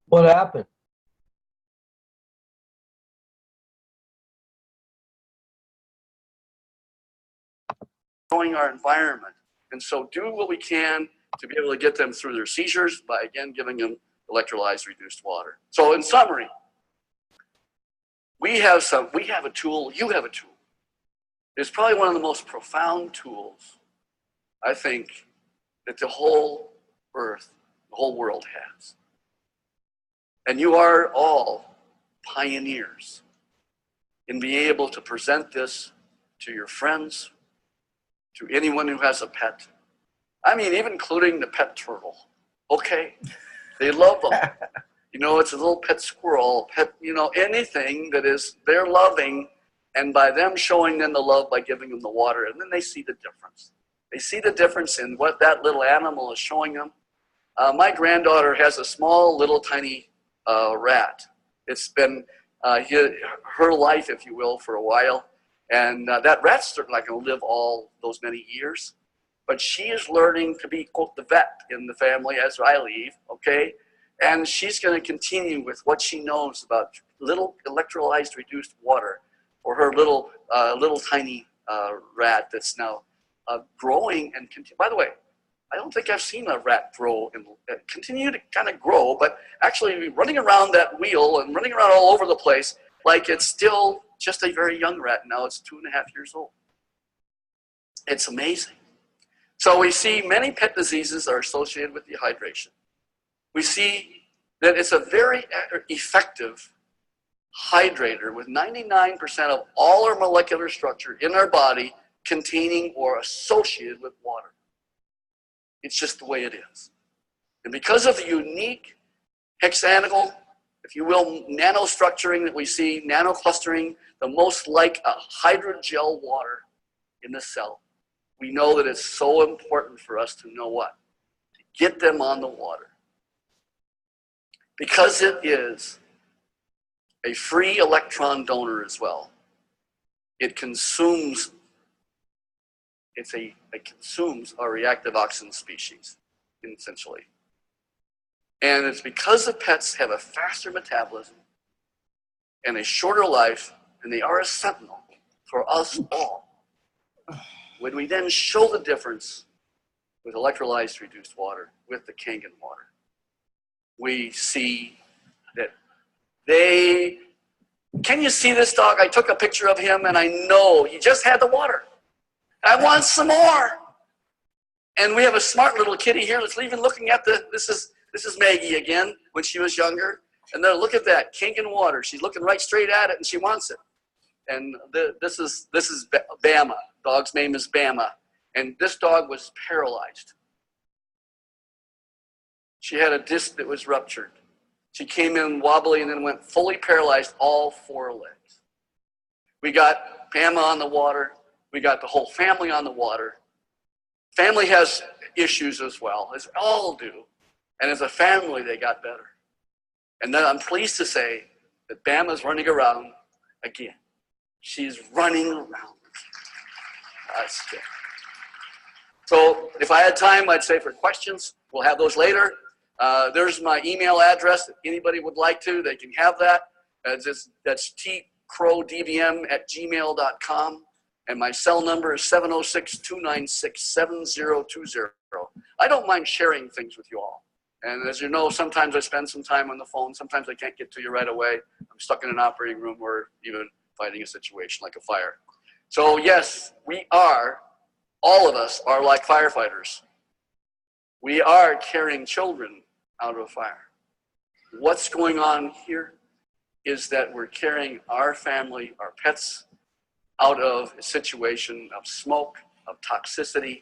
What happened? Knowing our environment. And so do what we can to be able to get them through their seizures by, again, giving them electrolyzed reduced water. So in summary, we have a tool, you have a tool. It's probably one of the most profound tools, I think, that the whole earth, the whole world has. And you are all pioneers in being able to present this to your friends, to anyone who has a pet. I mean, even including the pet turtle. Okay, they love them. You know, it's a little pet squirrel, pet, you know, anything that is, they're loving, and by them showing them the love by giving them the water, and then they see the difference. They see the difference in what that little animal is showing them. My granddaughter has a small, little, tiny rat. It's been her life, if you will, for a while. And that rat's certainly not going to live all those many years. But she is learning to be, quote, the vet in the family as I leave, okay? And she's going to continue with what she knows about little electrolyzed reduced water for her little tiny rat that's now growing and continue. By the way, I don't think I've seen a rat grow and continue to kind of grow, but actually running around that wheel and running around all over the place like it's still just a very young rat. Now it's 2.5 years old. It's amazing. So we see many pet diseases are associated with dehydration. We see that it's a very effective hydrator with 99% of all our molecular structure in our body containing or associated with water. It's just the way it is. And because of the unique hexagonal, if you will, nanostructuring that we see, nanoclustering, the most like a hydrogel water in the cell, we know that it's so important for us to know what? To get them on the water. Because it is a free electron donor as well. It consumes, it consumes our reactive oxygen species, essentially. And it's because the pets have a faster metabolism and a shorter life, and they are a sentinel for us all. When we then show the difference with electrolyzed reduced water, with the Kangen water, we see that they, can you see this dog? I took a picture of him and I know he just had the water. I want some more. And we have a smart little kitty here that's even looking at this is Maggie again when she was younger. And then look at that, Kangen water. She's looking right straight at it and she wants it. And this is Bama. Dog's name is Bama. And this dog was paralyzed. She had a disc that was ruptured. She came in wobbly and then went fully paralyzed, all 4 legs. We got Bama on the water. We got the whole family on the water. Family has issues as well, as all do. And as a family, they got better. And then I'm pleased to say that Bama's running around again. She's running around. That's good. So if I had time, I'd say for questions, we'll have those later. There's my email address. If anybody would like to, they can have that. That's crowdvm@gmail.com. And my cell number is 706-296-7020. I don't mind sharing things with you all. And as you know, sometimes I spend some time on the phone. Sometimes I can't get to you right away. I'm stuck in an operating room or even fighting a situation like a fire. So yes, we are, all of us are like firefighters. We are carrying children out of a fire. What's going on here is that we're carrying our family, our pets, out of a situation of smoke, of toxicity,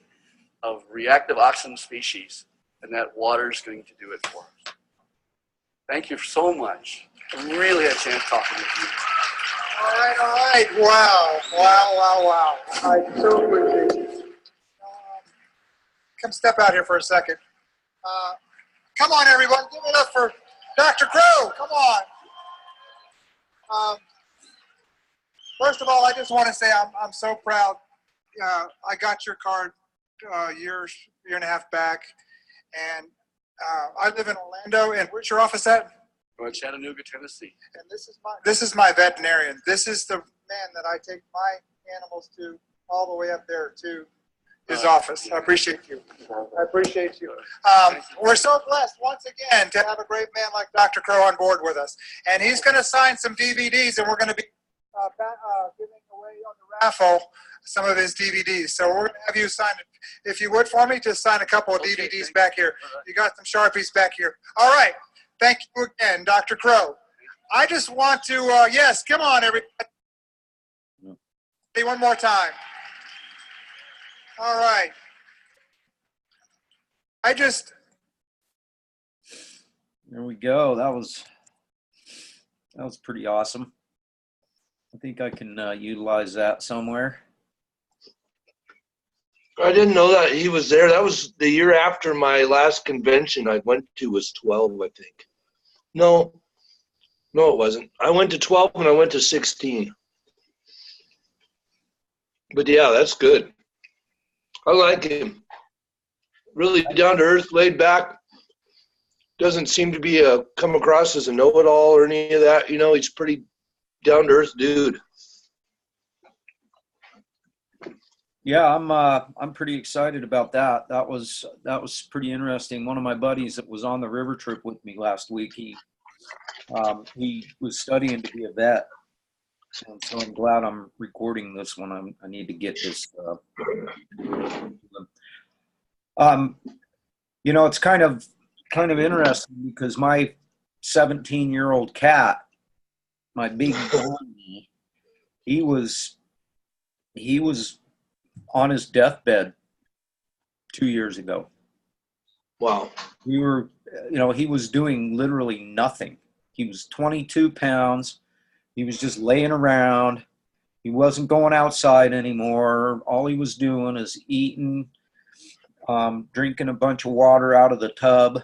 of reactive oxygen species, and that water is going to do it for us. Thank you so much. I really had a chance talking with you. All right. Wow. I so appreciate it. Come step out here for a second. Come on, everyone. Give it up for Dr. Crowe. Come on. First of all, I just want to say I'm so proud. I got your card a year and a half back, and I live in Orlando. And where's your office at? We're in Chattanooga, Tennessee. And this is my veterinarian. This is the man that I take my animals to all the way up there to his office. I appreciate you. We're so blessed once again to have a great man like Dr. Crowe on board with us. And he's going to sign some DVDs, and we're going to be giving away on the raffle some of his DVDs. So we're going to have you sign it. If you would for me, just sign a couple of DVDs back here. You got some Sharpies back here. All right. Thank you again, Dr. Crowe. I just want to, yes, come on, everybody. One more time. All right. There we go. That was pretty awesome. I think I can utilize that somewhere. I didn't know that he was there. That was the year after my last convention I went to was 12, I think. No, No, it wasn't. I went to 12 and I went to 16. But yeah, that's good. I like him. Really down to earth, laid back. Doesn't seem to be come across as a know-it-all or any of that. You know, he's pretty down to earth dude. Yeah, I'm pretty excited about that. That was pretty interesting. One of my buddies that was on the river trip with me last week, he was studying to be a vet, and so I'm glad I'm recording this one. I need to get this. You know, it's kind of interesting because my 17-year-old cat, my big Barney, he was on his deathbed 2 years ago. Wow. We were, you know, he was doing literally nothing. He was 22 pounds. He was just laying around. He wasn't going outside anymore. All he was doing is eating, drinking a bunch of water out of the tub,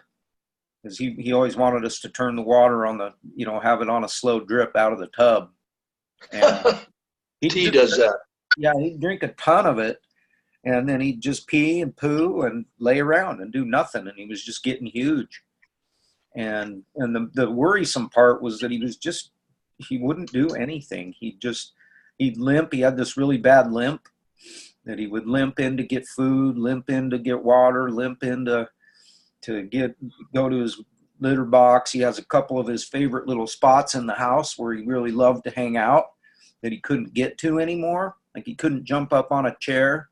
because he always wanted us to turn the water on the, you know, have it on a slow drip out of the tub. And He does that. Yeah, he'd drink a ton of it, and then he'd just pee and poo and lay around and do nothing, and he was just getting huge. And the worrisome part was that he wouldn't do anything. He'd limp. He had this really bad limp that he would limp in to get food, limp in to get water, limp in to go to his litter box. He has a couple of his favorite little spots in the house where he really loved to hang out that he couldn't get to anymore. Like he couldn't jump up on a chair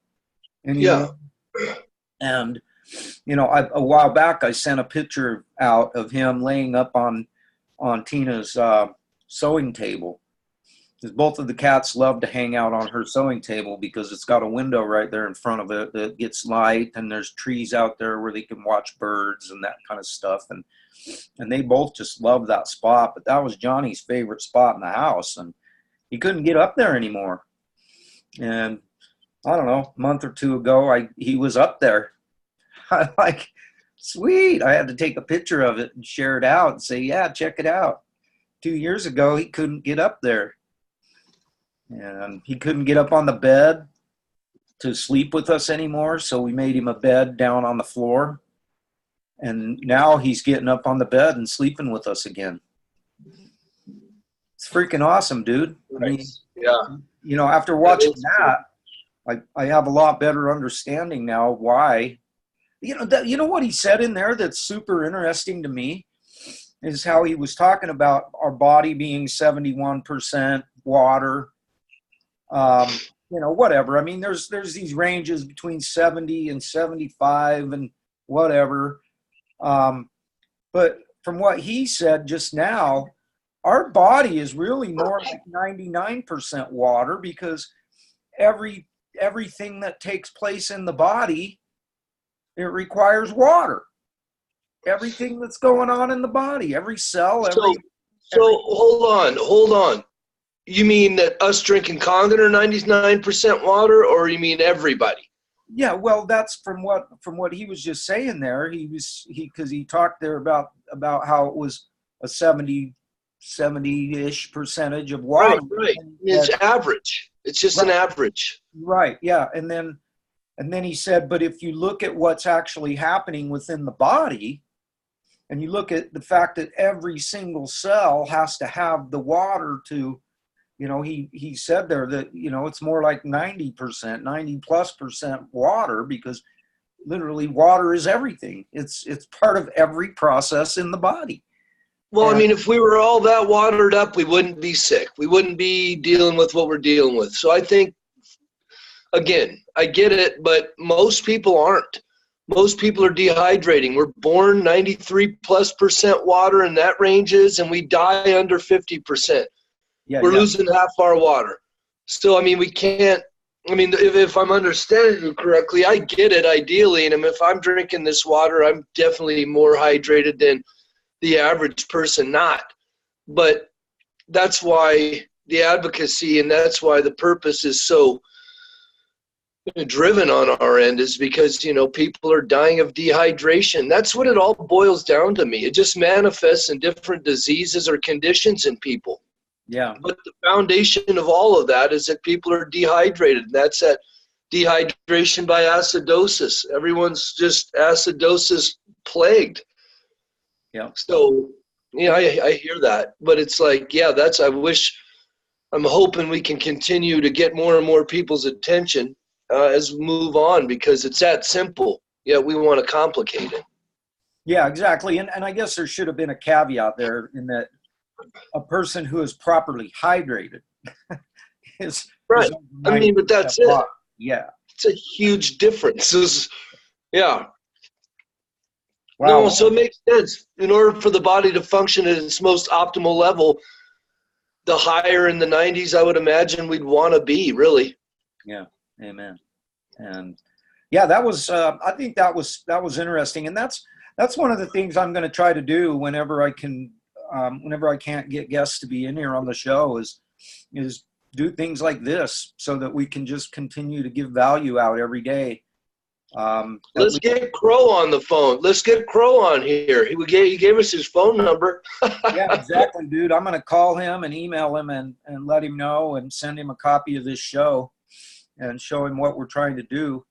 anymore. Yeah. And, you know, a while back I sent a picture out of him laying up on Tina's sewing table. Because both of the cats love to hang out on her sewing table because it's got a window right there in front of it that gets light, and there's trees out there where they can watch birds and that kind of stuff. And they both just love that spot. But that was Johnny's favorite spot in the house, and he couldn't get up there anymore. And I don't know, a month or two ago, he was up there. I'm like, sweet. I had to take a picture of it and share it out and say, yeah, check it out. 2 years ago, he couldn't get up there. And he couldn't get up on the bed to sleep with us anymore, so we made him a bed down on the floor. And now he's getting up on the bed and sleeping with us again. It's freaking awesome, dude. Nice. I mean, yeah. You know, after watching that, I have a lot better understanding now why. You know what he said in there that's super interesting to me is how he was talking about our body being 71% water. You know, whatever. I mean, there's these ranges between 70 and 75 and whatever. But from what he said just now, our body is really more like 99% water because everything that takes place in the body, it requires water. Everything that's going on in the body, every cell, So hold on. You mean that us drinking Kangen are 99% water, or you mean everybody? Yeah, well, that's from what he was just saying there. Because he talked there about how it was a 70-ish percentage of water. Right. It's average. It's just an average. Right. Yeah. And then he said, but if you look at what's actually happening within the body, and you look at the fact that every single cell has to have the water to, you know, he said there that, you know, it's more like 90%, 90+% water, because literally water is everything. It's part of every process in the body. Well, I mean, if we were all that watered up, we wouldn't be sick. We wouldn't be dealing with what we're dealing with. So I think, again, I get it, but most people aren't. Most people are dehydrating. We're born 93+% water, and that ranges, and we die under 50%. Yeah, we're losing half our water. So, I mean, we can't, I mean, if I'm understanding you correctly, I get it ideally. And if I'm drinking this water, I'm definitely more hydrated than the average person not. But that's why the advocacy and that's why the purpose is so driven on our end is because, you know, people are dying of dehydration. That's what it all boils down to me. It just manifests in different diseases or conditions in people. Yeah. But the foundation of all of that is that people are dehydrated. And that's that dehydration by acidosis. Everyone's just acidosis plagued. Yeah. So, yeah, I hear that. But it's like, yeah, I'm hoping we can continue to get more and more people's attention as we move on, because it's that simple. Yeah, we want to complicate it. Yeah, exactly. And I guess there should have been a caveat there in that a person who is properly hydrated is right. I mean, but that's it. Water. Yeah. It's a huge difference. Yeah. Wow. No, so it makes sense. In order for the body to function at its most optimal level, the higher in the 90s, I would imagine we'd want to be, really. Yeah. Amen. And yeah, that was, I think that was interesting. And that's one of the things I'm going to try to do whenever I can, whenever I can't get guests to be in here on the show is do things like this so that we can just continue to give value out every day. Let's get Crowe on the phone. Let's get Crowe on here. He gave us his phone number. Yeah, exactly, dude. I'm going to call him and email him and let him know and send him a copy of this show and show him what we're trying to do.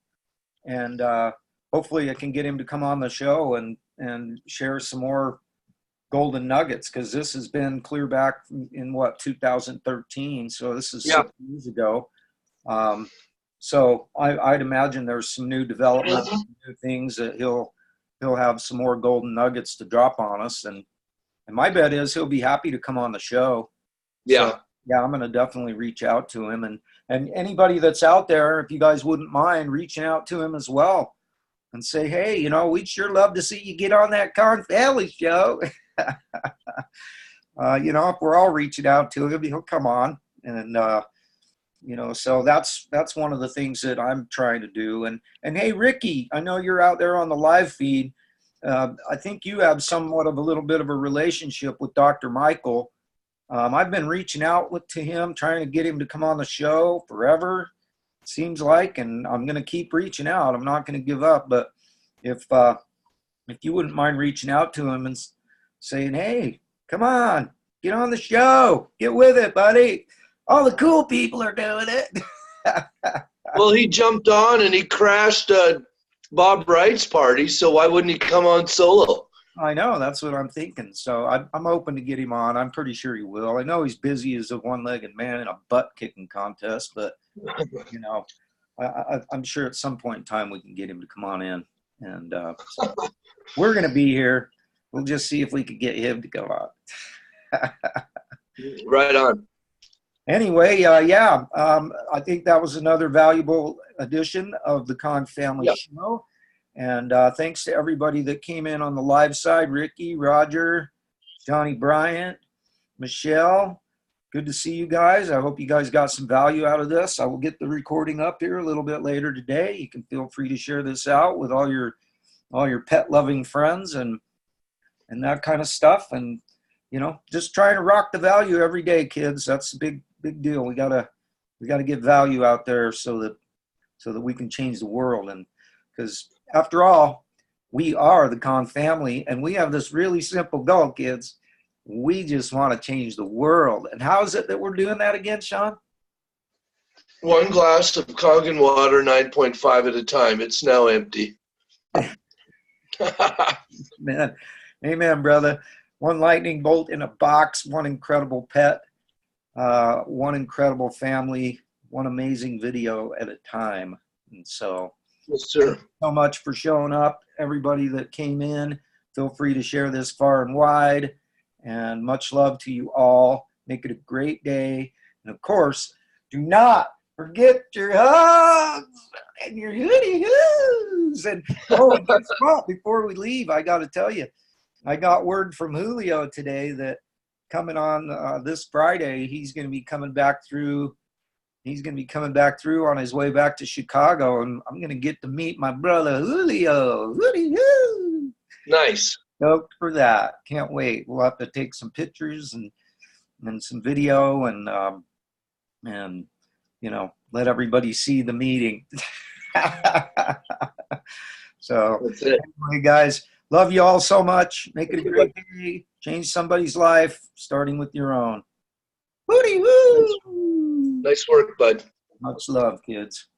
And hopefully I can get him to come on the show and share some more golden nuggets, because this has been clear back in 2013. So this is 6 years ago. So I'd imagine there's some new developments, new things that he'll have some more golden nuggets to drop on us. And my bet is he'll be happy to come on the show. Yeah. So, yeah, I'm going to definitely reach out to him. And anybody that's out there, if you guys wouldn't mind reaching out to him as well and say, hey, you know, we'd sure love to see you get on that Con Family show. You know, if we're all reaching out to him, he'll come on. And, you know, so that's one of the things that I'm trying to do. And hey, Ricky, I know you're out there on the live feed. I think you have somewhat of a little bit of a relationship with Dr. Michael. I've been reaching out to him, trying to get him to come on the show forever, seems like, and I'm going to keep reaching out. I'm not going to give up. But if you wouldn't mind reaching out to him and saying, hey, come on, get on the show, get with it, buddy. All the cool people are doing it. Well, he jumped on and he crashed Bob Wright's party, so why wouldn't he come on solo? I know, that's what I'm thinking. So I'm hoping to get him on. I'm pretty sure he will. I know he's busy as a one-legged man in a butt-kicking contest, but, you know, I'm sure at some point in time we can get him to come on in. And so we're going to be here. We'll just see if we could get him to go on. Right on. Anyway, yeah, I think that was another valuable edition of the Con Family Show. And thanks to everybody that came in on the live side, Ricky, Roger, Johnny Bryant, Michelle. Good to see you guys. I hope you guys got some value out of this. I will get the recording up here a little bit later today. You can feel free to share this out with all your pet-loving friends and that kind of stuff. And, you know, just trying to rock the value every day, kids. That's a big deal. We gotta get value out there so that we can change the world. And because after all, we are the Con family, and we have this really simple goal, kids. We just want to change the world. And how is it that we're doing that again, Sean? One glass of Kangen water, 9.5 at a time. It's now empty. Man, amen, brother. One lightning bolt in a box, one incredible pet, one incredible family, one amazing video at a time. And so, yes, sir. Thank you so much for showing up. Everybody that came in, feel free to share this far and wide. And much love to you all. Make it a great day. And of course, do not forget your hugs and your HooDeeHooos. And oh, guess what? Before we leave, I got to tell you, I got word from Julio today that coming on this Friday, he's going to be coming back through. He's going to be coming back through on his way back to Chicago, and I'm going to get to meet my brother Julio. HooDeeHoooo! Nice. Stoked for that. Can't wait. We'll have to take some pictures and some video and you know, let everybody see the meeting. So, That's it. anyway, guys, love you all so much. Make it a great day. Change somebody's life, starting with your own. HooDeeHoooo! Nice work, bud. Much love, kids.